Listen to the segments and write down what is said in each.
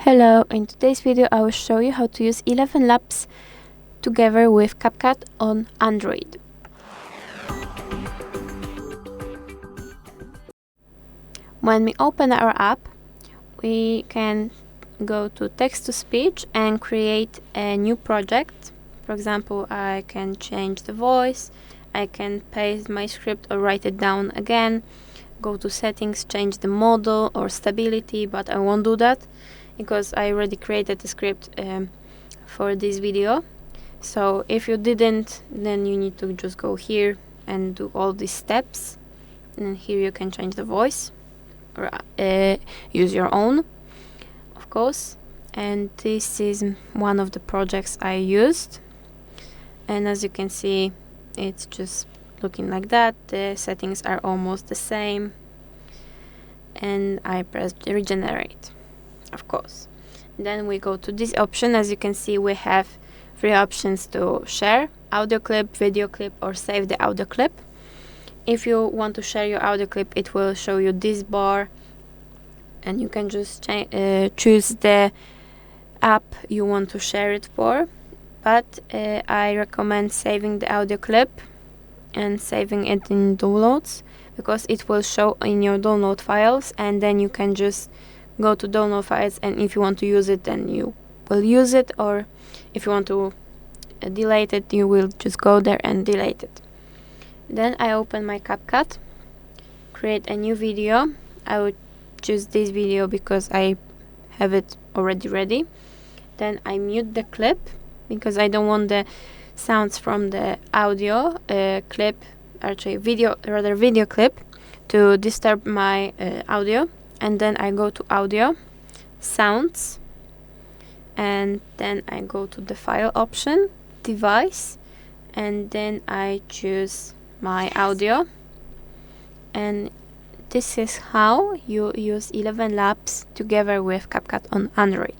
Hello, in today's video I will show you how to use ElevenLabs together with CapCut on Android. When we open our app, we can go to Text-to-Speech and create a new project. For example, I can change the voice, I can paste my script or write it down again, go to settings, change the model or stability, but I won't do that because I already created a script for this video. So if you didn't, then you need to just go here and do all these steps, and here you can change the voice or use your own, of course. And this is one of the projects I used, and as you can see, it's just looking like that. The settings are almost the same, and I pressed regenerate, of course. Then we go to this option. As you can see, we have three options to share: audio clip, video clip, or save the audio clip. If you want to share your audio clip, it will show you this bar, and you can just choose the app you want to share it for. But I recommend saving the audio clip and saving it in downloads, because it will show in your download files, and then you can just go to download files, and if you want to use it, then you will use it, or if you want to delete it, you will just go there and delete it. Then I open my CapCut, create a new video. I would choose this video because I have it already ready. Then I mute the clip because I don't want the sounds from the audio clip, actually video clip, to disturb my audio. And then I go to audio, sounds, and then I go to the file option, device, and then I choose my audio. And this is how you use ElevenLabs together with CapCut on Android.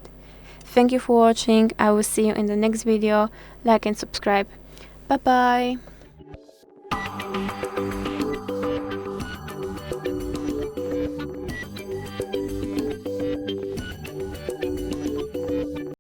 Thank you for watching. I will see you in the next video. Like and subscribe. Bye bye.